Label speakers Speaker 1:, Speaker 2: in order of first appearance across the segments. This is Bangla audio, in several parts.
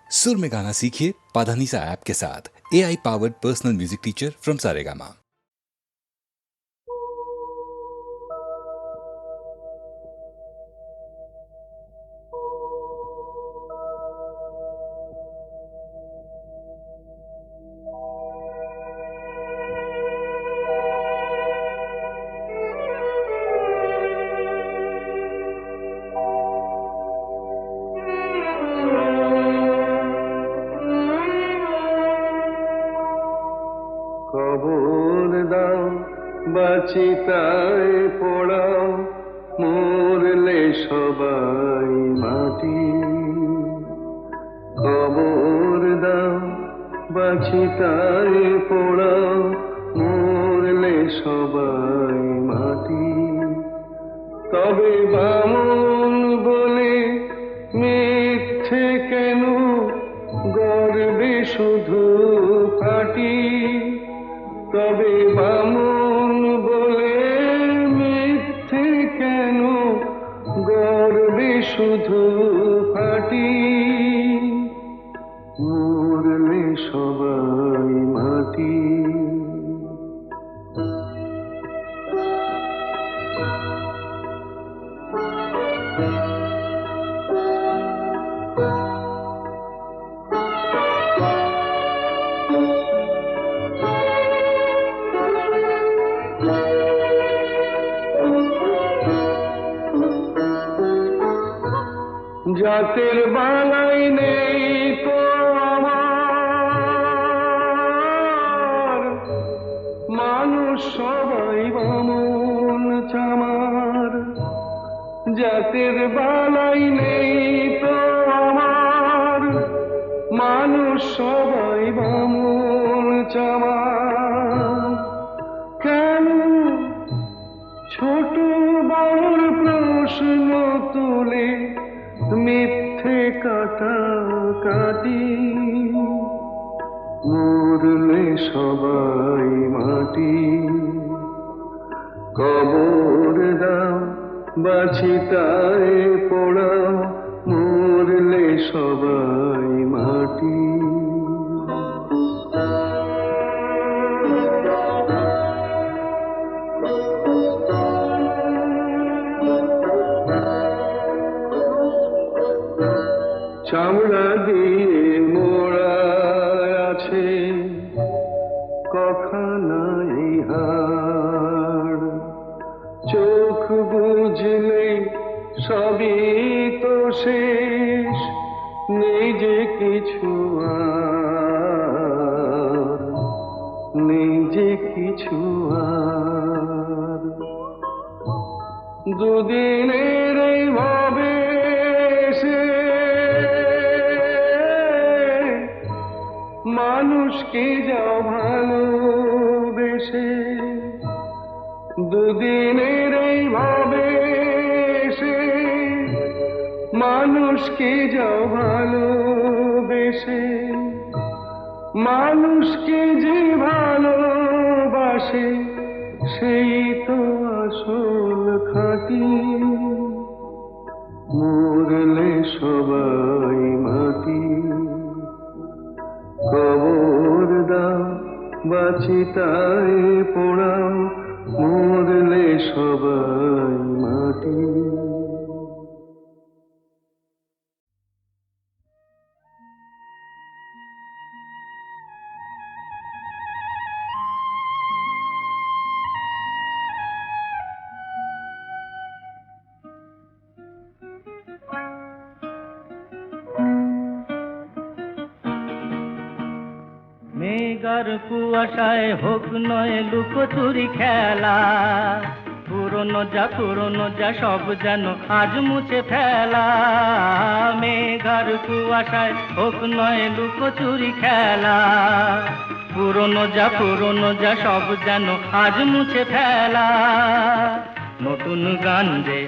Speaker 1: सुर में गाना सीखिए पाधानीसा ऐप के साथ। AI powered personal music teacher from Saregama.
Speaker 2: খবর দাও বাচিতায় পড়াও মরলে সবাই মাটি। খবর দাও বাচিতায় পড়াও মরলে সবাই মাটি। তবে বামন বলে মিথ্যে কেন গর্বে শুধু ফাটি। তবে বামন বলে মিথ্যে কেন গর্বে শুধু ফাটি। মরলে সবাই মাটি। জাতের বালাই নেই তো আমার, মানুষ সবাই বামন চামার। জাতের বালাই নেই তো আমার, মানুষ সবাই বামন চামার। কেন ছোট বড় প্রশ্ন তুলে মিথ্যে কাটাকাটি। মরলে সবাই মাটি। কবর দাও বাচিতায় পোড়াও মরলে সবাই মাটি। চামড়া দিয়ে মোড়া আছে কখানাই হাড়। চোখ বুঝলে সবই তো শেষ, নেই যে কিছু আর, নেই যে কিছু আর। দুদিনের এই ভাবে মানুষকে যাও ভালোবেসে। দুদিনের এই ভাবে মানুষকে যাও ভালোবেসে। মানুষকে যে ভালোবাসে সেই তো আসল খাঁটি। মরলে সবাই মাটি। খবর দাও বাচিতায় পোড়াও মরলে সবাই মাটি।
Speaker 3: মেঘার কুয়াশায় হোক নয় লুকোচুরি খেলা। পুরনো যা সব যেন আজ মুছে ফেলা। মেঘার কুয়াশায় হোক নয় লুকোচুরি খেলা। পুরনো যা সব যেন আজ মুছে ফেলা। নতুন গান যে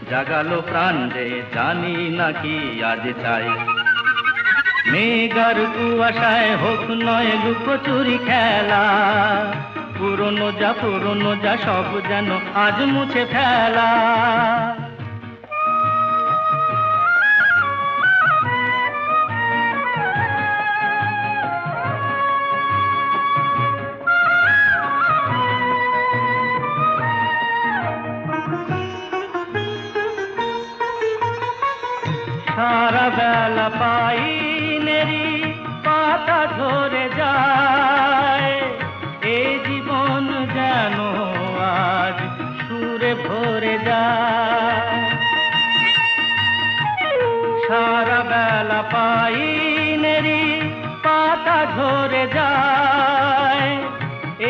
Speaker 3: জাগালো প্রাণ যে জানি নাকি আজ চাই। মেঘার কুয়াশায় হোক নয় লুকোচুরি খেলা। পুরনো যা সব যেন আজ মুছে ফেলা। পাইনেরি পাতা ঝরে যায়, এ জীবন যেন আজ সুরে ভরে যায়। সারা বেলা পাইনেরি পাতা ঝরে যায়,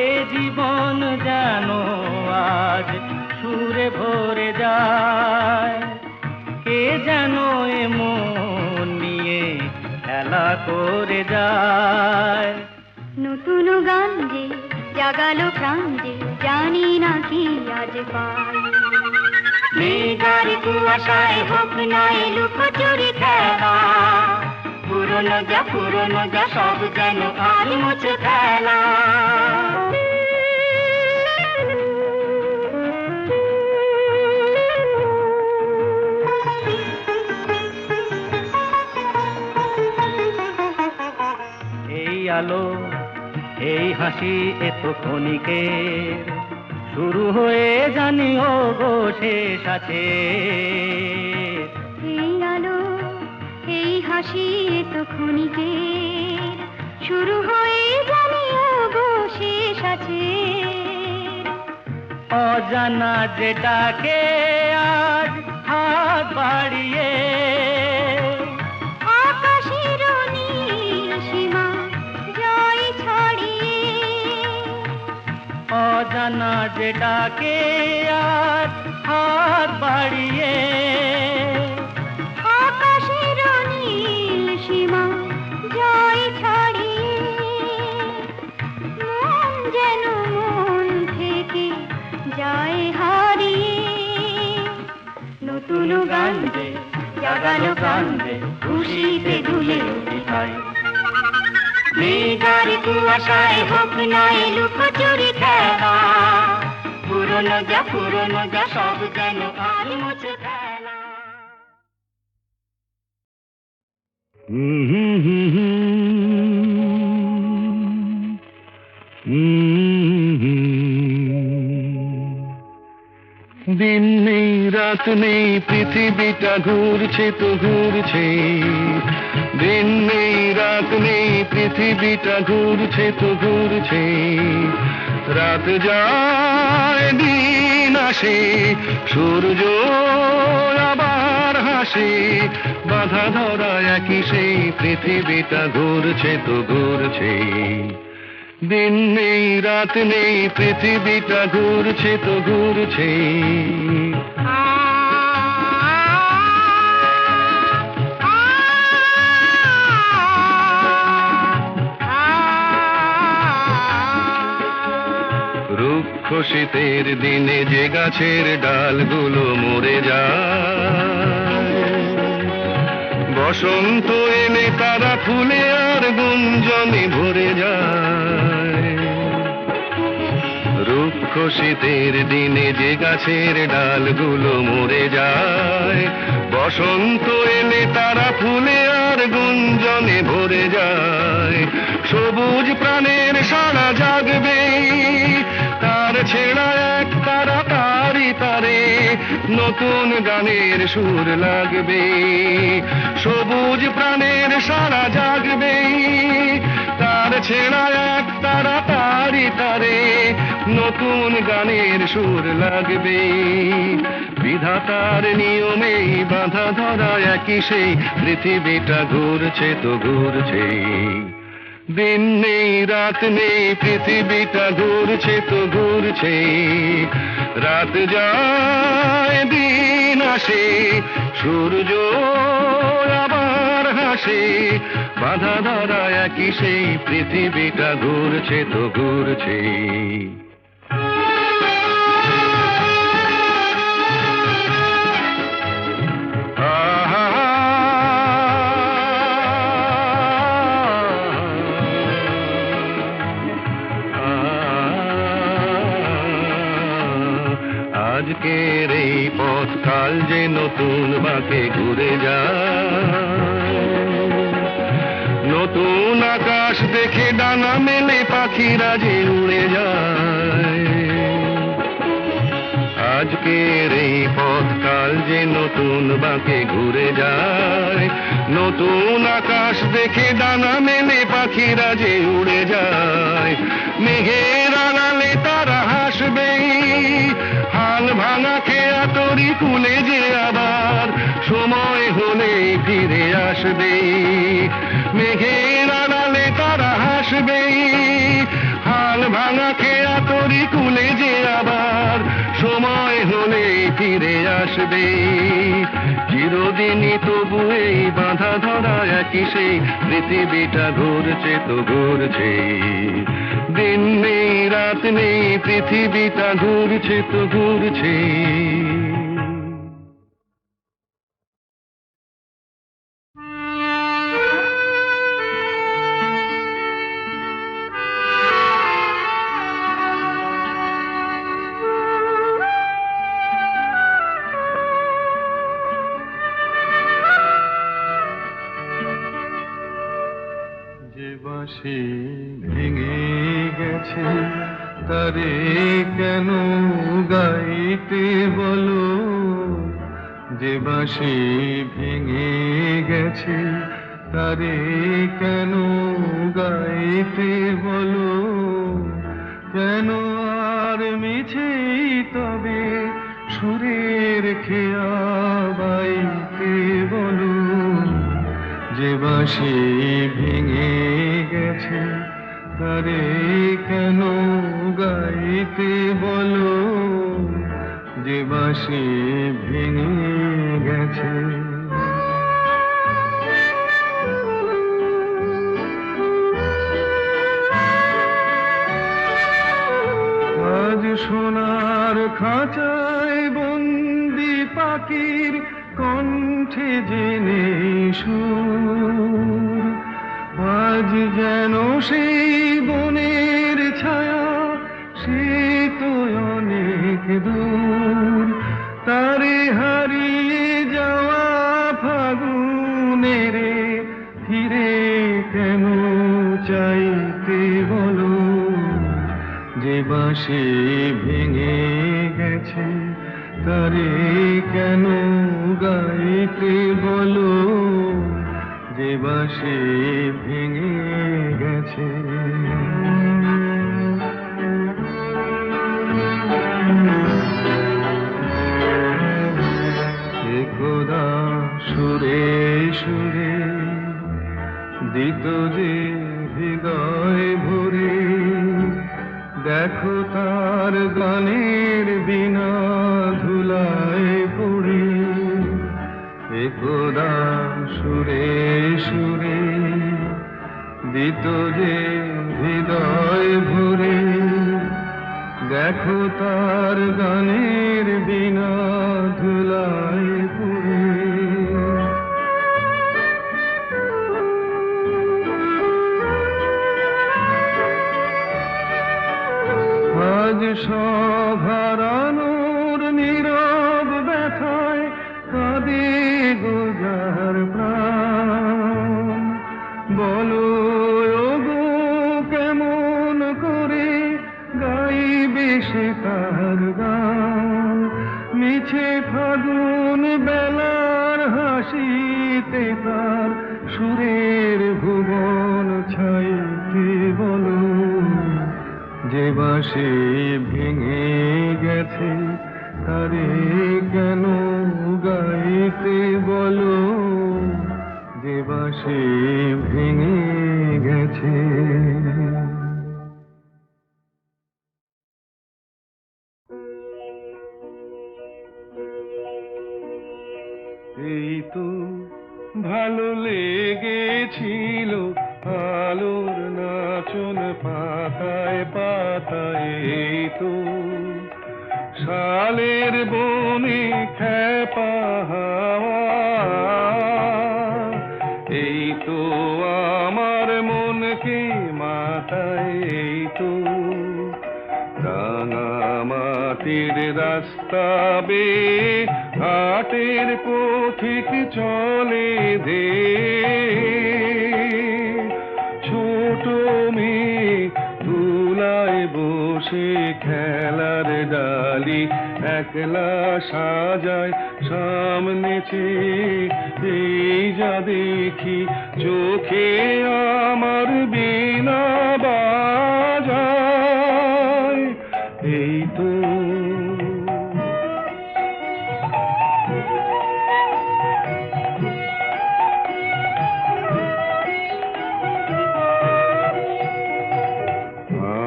Speaker 3: এ জীবন যেন আজ সুরে ভরে যায়। কে যেন এ মন নিয়ে খেলা করে যায়।
Speaker 4: নতুন গান যে জাগালো প্রাণ যে জানি না কি আজ পাই। মেঘার কুয়াশায় হোক না এ লুকোচুরি খেলা, পুরনো যা সব যেন আজ মুছে ফেলা।
Speaker 3: এই আলো এই হাসি এত ক্ষণিকের, শুরু হয়ে জানিও গো শেষ আছে।
Speaker 4: এই আলো এই হাসি তো ক্ষণিকের, শুরু হয়ে জানিও গো শেষ আছে।
Speaker 3: অজানা যেটাকে আজ হাত বাড়িয়ে,
Speaker 4: আকাশের নীল সীমা জয় ছড়িয়ে।
Speaker 3: অজানা যেটাকে আজ হাত বাড়িয়ে,
Speaker 4: আকাশের নীল সীমা জয় ছড়িয়ে। মন যেন মন থেকে যায় হারিয়ে। নতুন গান যে জাগালো গান যে খুশিতে দুলে উঠিতাই। মেঘার কুয়াশায় হোক না এ লুকোচুরি খেলা, পুরনো যা সব যেন আজ মুছে ফেলা।
Speaker 2: দিন নেই রাত নেই পৃথিবীটা ঘুরছে তো ঘুরছে। দিন নেই রাত নেই পৃথিবীটা ঘুরছে তো ঘুরছে। রাত যায় দিন আসে, সূর্য আবার হাসে। বাধা ধরা একই সেই পৃথিবীটা ঘুরছে তো ঘুরছে। দিন নেই রাত নেই পৃথিবীটা ঘুরছে তো ঘুরছে। রুক্ষ শীতের দিনে যে গাছের ডালগুলো মরে যায়, বসন্ত এলে তারা ফুলে আর গুঞ্জনে ভরে যায়। রুক্ষ শীতের দিনে যে গাছের ডালগুলো মরে যায়, বসন্ত এলে তারা ফুলে আর গুঞ্জনে ভরে যায়। সবুজ প্রাণের সারা জাগবে, তার ছেঁড়া এক তারা তারি তারে নতুন গানের সুর লাগবে। সবুজ প্রাণের সারা জাগবে, তার ছেঁড়া এক তারা তারি তারে নতুন গানের সুর লাগবে। বিধাতার নিয়মেই বাঁধা ধরা একই সেই পৃথিবীটা ঘুরছে তো ঘুরছে। দিন নেই রাত নেই পৃথিবীটা ঘুরছে তো ঘুরছে। রাত যায় দিন আসে, সূর্য আবার হাসে। বাধা ধরা একই সেই পৃথিবীটা ঘুরছে তো ঘুরছে। আজকের এই পথ কাল যে নতুন বাঁকে ঘুরে যায়। নতুন আকাশ দেখে ডানা মেলে পাখিরা যে উড়ে যায়। আজকের এই পথ কাল যে নতুন বাঁকে ঘুরে যায়। নতুন আকাশ দেখে ডানা মেলে পাখিরা যে উড়ে যায়, মেঘের আড়ালে তারা হাসবে, হাল ভাঙা খেয়া তরি কুলে যে আবার সময় হলে ফিরে আসবে। মেঘের আড়ালে তারা হাসবে, হাল ভাঙা খেয়া তরি কুলে যে আবার সময় হলে ফিরে আসবে। চিরদিনই তবু এই বাঁধা ধরা একই সেই পৃথিবীটা ঘুরছে তো ঘুরছে, দিন নেই রাত নেই পৃথিবীটা ঘুরছে তো ঘুরছে।
Speaker 5: বাঁশি ভেঙে গেছে তারে কেন গাইতে বলো, যে বাঁশি ভেঙে গেছে তারে কেন গাইতে বলো, কেন আর মিছে তবে সুরের খেয়া বাইতে বলো, যে বাঁশি ভেঙে গেছে তারে কেন গাইতে বলো, যে বাঁশি ভেঙে গেছে। আজ সোনার খাঁচায় বন্দি পাখির কণ্ঠে জেনে সুর, আজ যেন সেই বনের ছায়া সে তো অনেক দূর, তারে হারিয়ে যাওয়া ফাগুনের ফিরে কেন চাইতে বলো, যে বাঁশি ভেঙে গেছে তারে কেন গাইতে বলো, যে বাঁশি ভেঙে গেছে। একদা সুরে সুরে দিত যে হৃদয় ভরে, দেখো তার গানের বিনা ধুলায় পড়ে, একদা সুরে সুরে দিত যে হৃদয় ভরে, দেখো তার গানের বিনা ধুলায় পড়ে। আজ সব হারানোর নীরব ব্যথায় কাঁদে গোজার প্রাণ, বলো ওগো কেমন করে গাইবে সে তার গান, মিছে ফাগুন বেলার হাসিতে তার সুরের ভুবন ছাইতে বলো, যে বাঁশি ভেঙে গেছে তারে কেন গাইতে বলো, যে বাঁশি ভেঙে গেছে। এই তো ভালো লেগেছিল আলোর নাচন পাতায় পাতায়, এই তো শালের বনে খেপা হাওয়া, এই তো আমার মনকে মাতায়, এই তো রাঙা মাটির রাস্তা বেয়ে ঘাটের পথিক চলে দে, ছোট মেয়ে তুলায় বসে খেলার ডালি একলা সাজায় সামনে চেয়ে, এই যা দেখি চোখে আমার বিনা বাজায়, এই তো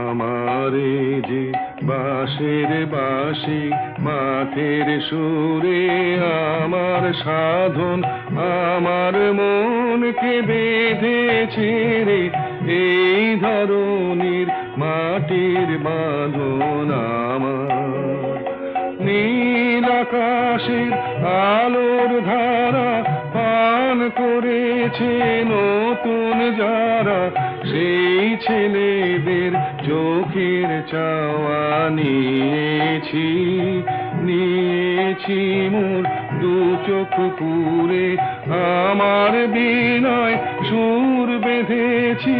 Speaker 5: আমারে যে বাঁশের বাঁশি মাঠের সুরে আমার সাধন, আমার মনকে বেঁধেছে রে এই ধরনীর মাটির বাঁধন আমার। নীল আকাশের আলোর ধারা পান করেছে নতুন যারা, সেই ছেলেদের চোখের চাওয়া নিয়েছি, নিয়েছি মোর দু চোখ পুরে, আমার বিনয় সুর বেঁধেছি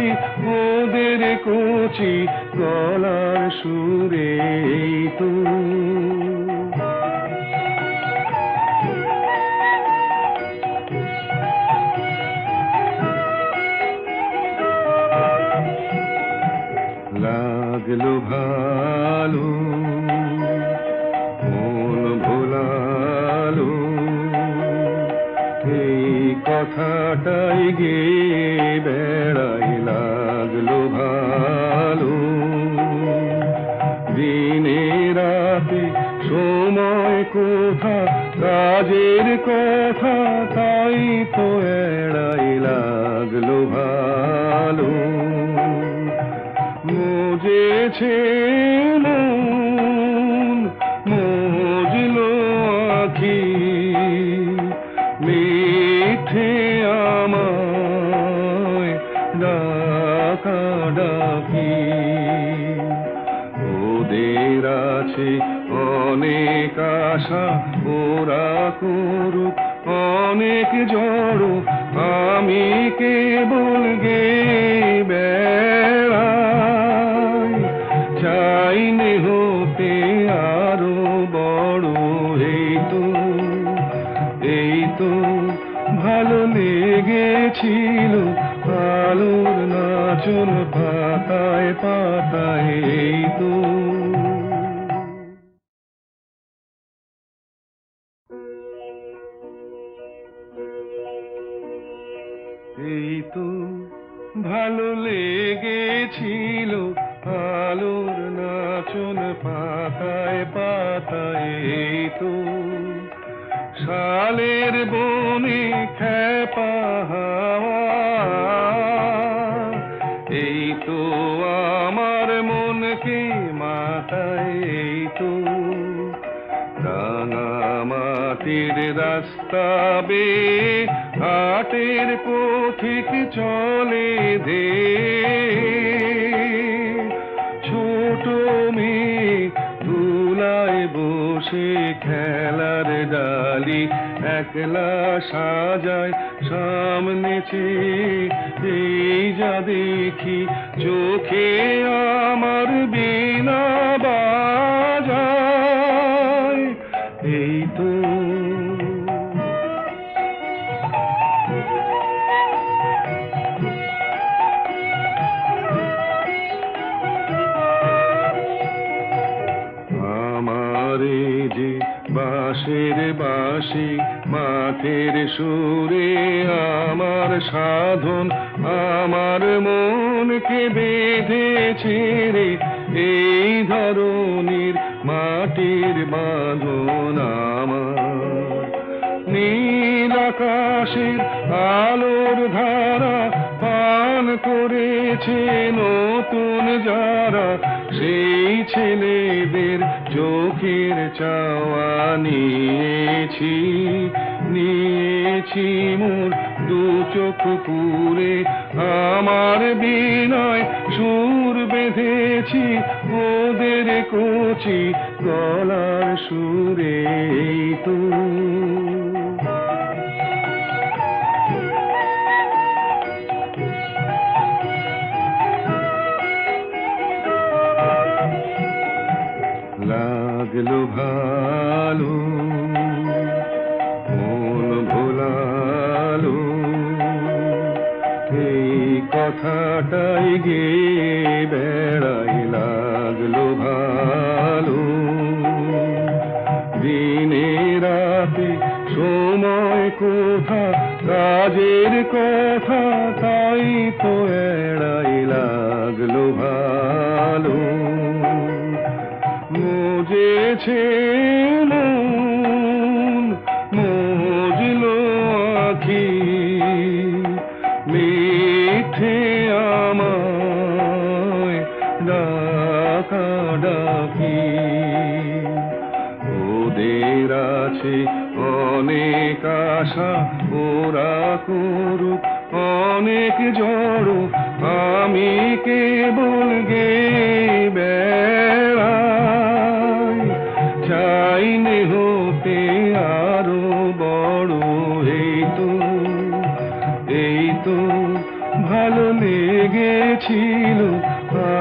Speaker 5: ওদের কচি গলার সুরে, এই তো লাগলো ভালো মন ভোলালো, এই কথাটাই গে বেড়াই। লাগলো ভালো দিনে রাতে সময় কোথা, কাজের কথা তাই তো এড়াই। লাগলো ভালো মজেছে মন, মজলো আখি, মিঠে আমায় ডাকা ডাকি। ওদের আছে অনেক আশা, ওরা করুক অনেক জড়ো, আমি কেবল গে বেড়াই, চাইনে হতে আরো বড়, এই তো এই তো ভালো লেগেছিল আলোর নাচন পাতায় পাতায়, এই তো এই তো ভালো লেগেছিল আলোর নাচন পাতায় পাতায়, এই তো শালের বনে খেপা হাওয়া, এই তো আমার মনকে মাতায়, এই তো রাঙা মাটির রাস্তা বেয়ে হাটের পথিক চলে দে, ছোট মেয়ে ধুলায় বসে খেলার ডালি একলা সাজায় সামনে চেয়ে, এই যা দেখি চোখে আমার বিনা বাজায়, এই তো আমারে যে বাঁশের বাঁশি মাঠের সুরে আমার সাধন, আমার মনকে বেঁধেছে রে এই ধরনীর মাটির বাঁধন আমার। নীল আকাশের আলোর ধারা পান করেছে নতুন যারা, সেই ছেলেদের চোখের চাওয়া নিয়েছি, নিয়েছি মোর দু চোখ পুরে, আমার বিনয় সুর বেঁধেছি ওদের কচি গলার সুরে, এই তো লাগলো ভালো এই কথাটাই গেয়ে বেড়াই লাগলো ভালো। দিনে রাতে সময় কোথা, কাজের কথা তাই তো এড়াই লাগলো ভালো। মজেছে মন, মজলো আখি, মিঠে আমায় ডাকাডাকি। ওদের আছে অনেক আশা, ওরা করুক অনেক জড়, আমি কেবল গে বেড়াই। চাইনে হতে আরো বড়, এই তো ভালো লেগেছিল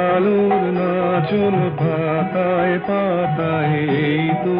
Speaker 5: আলোর নাচন পাতায় পাতায়, এই তো